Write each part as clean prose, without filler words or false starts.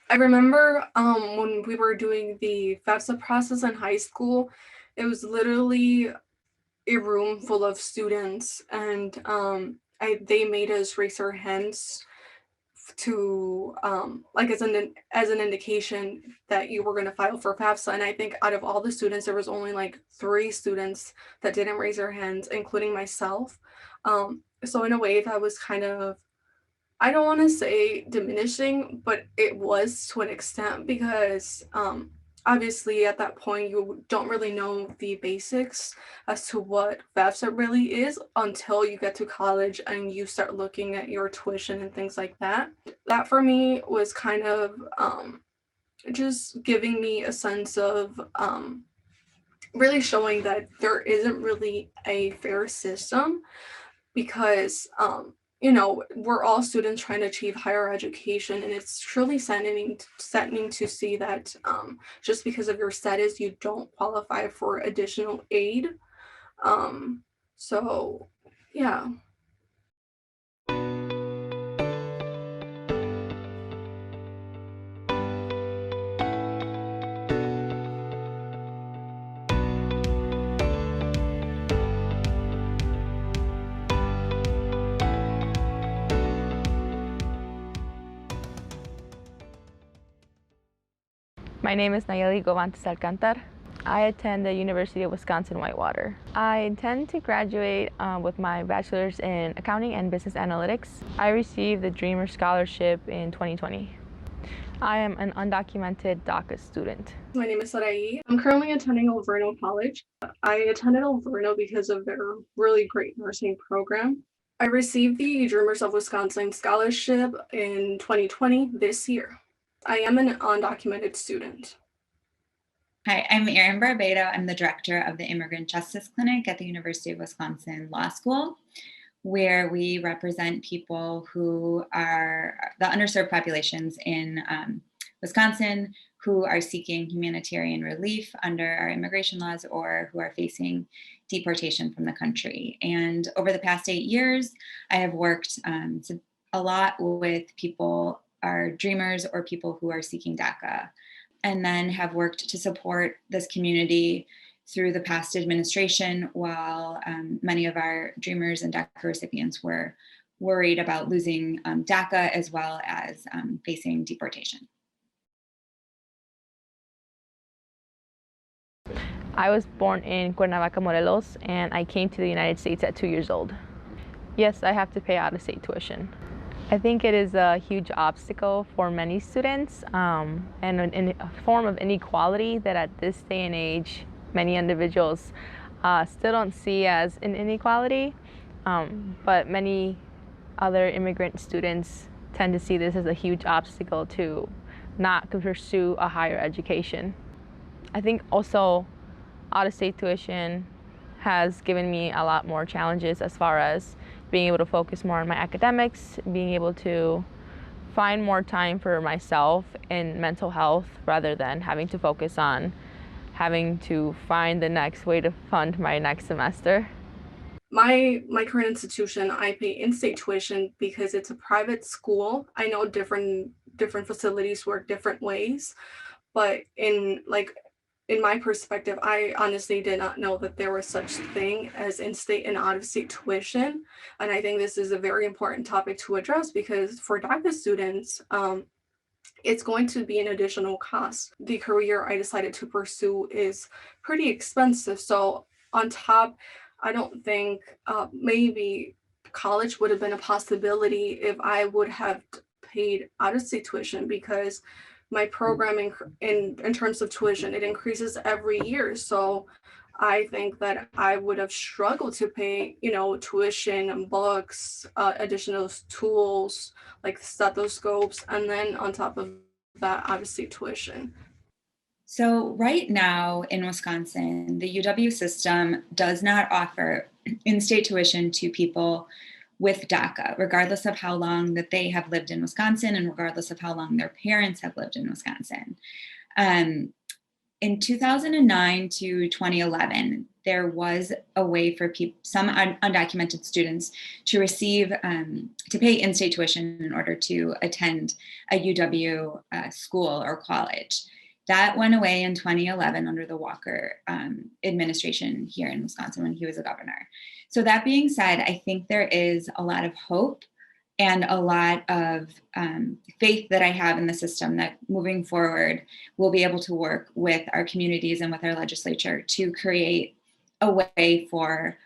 I remember when we were doing the FAFSA process in high school, it was literally a room full of students, and they made us raise our hands to like as an indication that you were going to file for FAFSA. And I think out of all the students, there was only like 3 students that didn't raise their hands, including myself. So in a way, that was kind of, I don't want to say diminishing, but it was to an extent because obviously at that point you don't really know the basics as to what FAFSA really is until you get to college and you start looking at your tuition and things like that. That for me was kind of just giving me a sense of really showing that there isn't really a fair system because we're all students trying to achieve higher education, and it's truly saddening to see that just because of your status you don't qualify for additional aid. So yeah. My name is Nayeli Govantes Alcantar. I attend the University of Wisconsin-Whitewater. I intend to graduate with my bachelor's in accounting and business analytics. I received the Dreamer Scholarship in 2020. I am an undocumented DACA student. My name is Sarai. I'm currently attending Alverno College. I attended Alverno because of their really great nursing program. I received the Dreamers of Wisconsin Scholarship in 2020 this year. I am an undocumented student. Hi, I'm Erin Barbado. I'm the director of the Immigrant Justice Clinic at the University of Wisconsin Law School, where we represent people who are the underserved populations in Wisconsin who are seeking humanitarian relief under our immigration laws or who are facing deportation from the country. And over the past 8 years, I have worked a lot with people, our dreamers or people who are seeking DACA, and then have worked to support this community through the past administration while many of our dreamers and DACA recipients were worried about losing DACA as well as facing deportation. I was born in Cuernavaca, Morelos, and I came to the United States at 2 years old. Yes, I have to pay out-of-state tuition. I think it is a huge obstacle for many students and a form of inequality that at this day and age, many individuals still don't see as an inequality, but many other immigrant students tend to see this as a huge obstacle to not pursue a higher education. I think also out-of-state tuition has given me a lot more challenges as far as being able to focus more on my academics, being able to find more time for myself and mental health rather than having to focus on having to find the next way to fund my next semester. My current institution, I pay in-state tuition because it's a private school. I know different facilities work different ways, but in my perspective, I honestly did not know that there was such thing as in-state and out-of-state tuition. And I think this is a very important topic to address because for DACA students, it's going to be an additional cost. The career I decided to pursue is pretty expensive. So on top, I don't think maybe college would have been a possibility if I would have paid out-of-state tuition because my programming in terms of tuition, it increases every year. So I think that I would have struggled to pay, tuition and books, additional tools like stethoscopes, and then on top of that, obviously tuition. So right now in Wisconsin, the UW system does not offer in-state tuition to people with DACA, regardless of how long that they have lived in Wisconsin and regardless of how long their parents have lived in Wisconsin. In 2009 to 2011, there was a way for some undocumented students to receive, to pay in-state tuition in order to attend a UW school or college. That went away in 2011 under the Walker administration here in Wisconsin when he was a governor. So that being said, I think there is a lot of hope and a lot of faith that I have in the system that moving forward, we'll be able to work with our communities and with our legislature to create a way for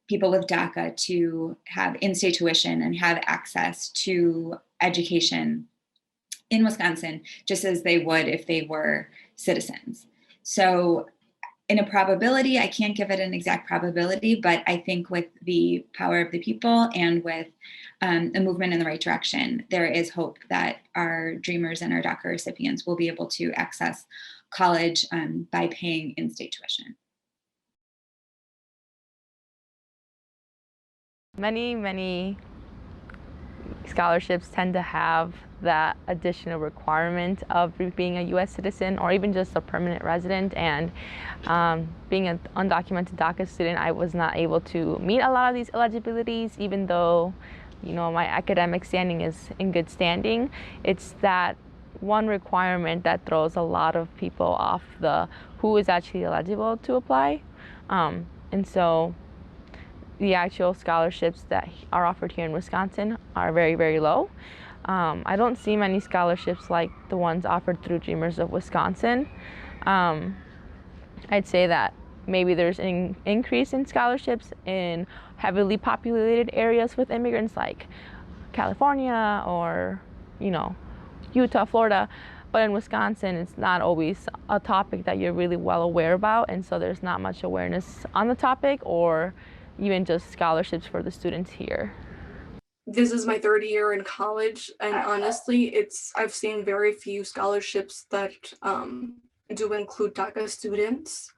people with DACA to have in-state tuition and have access to education in Wisconsin, just as they would if they were citizens. So in a probability, I can't give it an exact probability, but I think with the power of the people and with a movement in the right direction, there is hope that our dreamers and our DACA recipients will be able to access college by paying in-state tuition. Many scholarships tend to have that additional requirement of being a U.S. citizen or even just a permanent resident. And being an undocumented DACA student, I was not able to meet a lot of these eligibilities, even though, you know, my academic standing is in good standing. It's that one requirement that throws a lot of people off the who is actually eligible to apply. And so the actual scholarships that are offered here in Wisconsin are very, very low. I don't see many scholarships like the ones offered through Dreamers of Wisconsin. I'd say that maybe there's an increase in scholarships in heavily populated areas with immigrants like California or, you know, Utah, Florida. But in Wisconsin, it's not always a topic that you're really well aware about, and so there's not much awareness on the topic or even just scholarships for the students here. This is my third year in college, and honestly, I've seen very few scholarships that do include DACA students.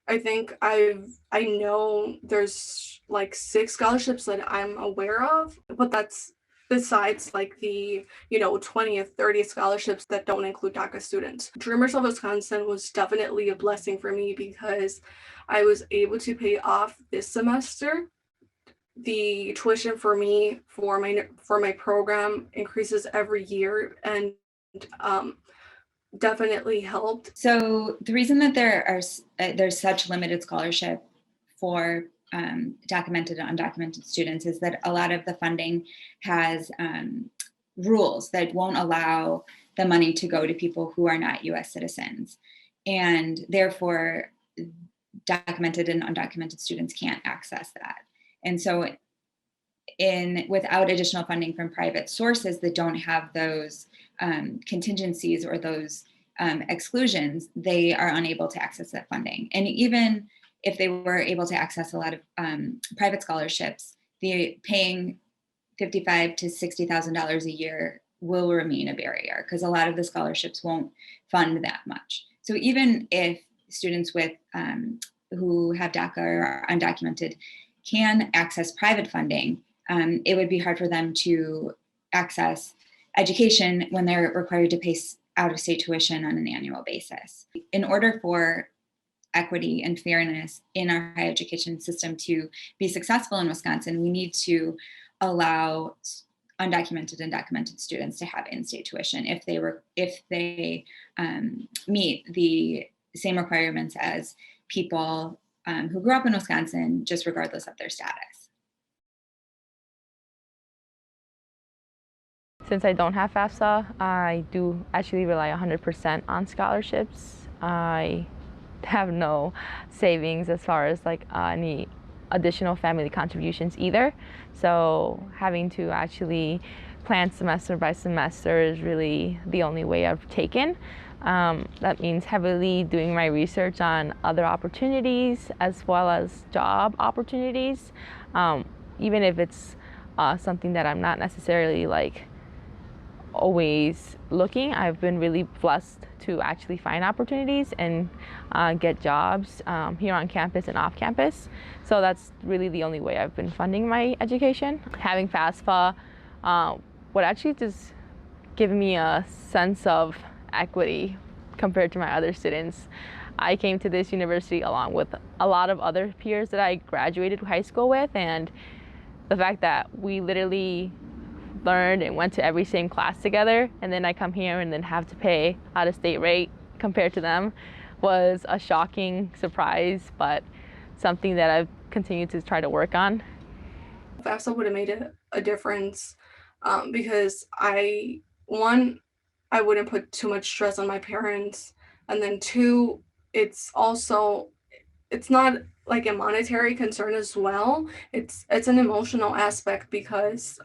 I think I know there's like 6 scholarships that I'm aware of, but that's besides like the 20th 30th scholarships that don't include DACA students. Dreamers of Wisconsin was definitely a blessing for me because I was able to pay off this semester. The tuition for me for my program increases every year, and definitely helped. So the reason that there's such limited scholarship for documented and undocumented students is that a lot of the funding has rules that won't allow the money to go to people who are not U.S. citizens, and therefore documented and undocumented students can't access that. And so without additional funding from private sources that don't have those contingencies or those exclusions, they are unable to access that funding. And even if they were able to access a lot of private scholarships, the paying $55,000 to $60,000 a year will remain a barrier because a lot of the scholarships won't fund that much. So even if students with who have DACA or are undocumented can access private funding, it would be hard for them to access education when they're required to pay out-of-state tuition on an annual basis. In order for equity and fairness in our higher education system to be successful in Wisconsin, we need to allow undocumented and documented students to have in-state tuition if they meet the same requirements as people who grew up in Wisconsin, just regardless of their status. Since I don't have FAFSA, I do actually rely 100% on scholarships. I have no savings as far as like any additional family contributions either. So having to actually plan semester by semester is really the only way I've taken. That means heavily doing my research on other opportunities as well as job opportunities, even if it's something that I'm not necessarily like always looking. I've been really blessed to actually find opportunities and get jobs here on campus and off campus. So that's really the only way I've been funding my education. Having FAFSA would actually just give me a sense of equity compared to my other students. I came to this university along with a lot of other peers that I graduated high school with, and the fact that we literally learned and went to every same class together, and then I come here and then have to pay out-of-state rate compared to them was a shocking surprise, but something that I've continued to try to work on. FAFSA would have made a difference because one, I wouldn't put too much stress on my parents, and then two, it's also it's not like a monetary concern as well. It's an emotional aspect because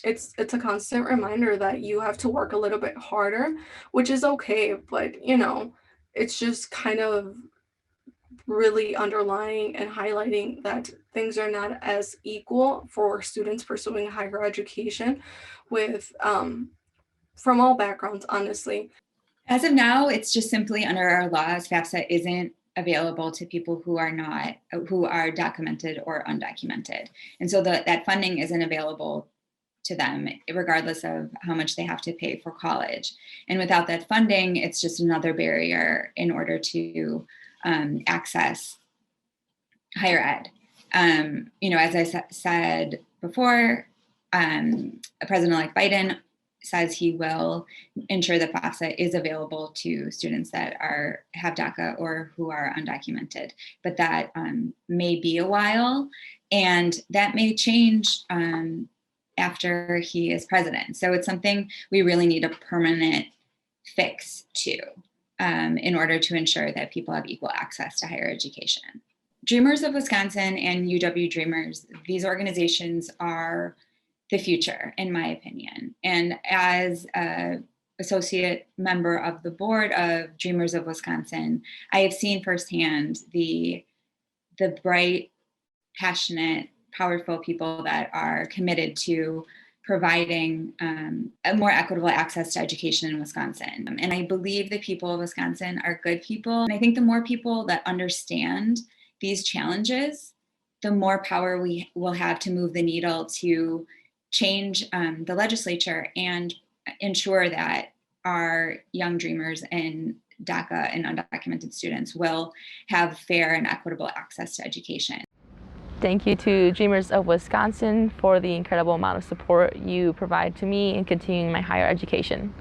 it's a constant reminder that you have to work a little bit harder, which is okay, but it's just kind of really underlying and highlighting that things are not as equal for students pursuing higher education with from all backgrounds, honestly. As of now, it's just simply under our laws, FAFSA isn't available to people who are documented or undocumented. And so that funding isn't available to them, regardless of how much they have to pay for college. And without that funding, it's just another barrier in order to access higher ed. As I said before, President-elect Biden says he will ensure that FAFSA is available to students that have DACA or who are undocumented, but that may be a while, and that may change after he is president. So it's something we really need a permanent fix to in order to ensure that people have equal access to higher education. Dreamers of Wisconsin and UW Dreamers, these organizations are the future, in my opinion. And as an associate member of the board of Dreamers of Wisconsin, I have seen firsthand the bright, passionate, powerful people that are committed to providing a more equitable access to education in Wisconsin. And I believe the people of Wisconsin are good people. And I think the more people that understand these challenges, the more power we will have to move the needle to change the legislature and ensure that our young dreamers and DACA and undocumented students will have fair and equitable access to education. Thank you to Dreamers of Wisconsin for the incredible amount of support you provide to me in continuing my higher education.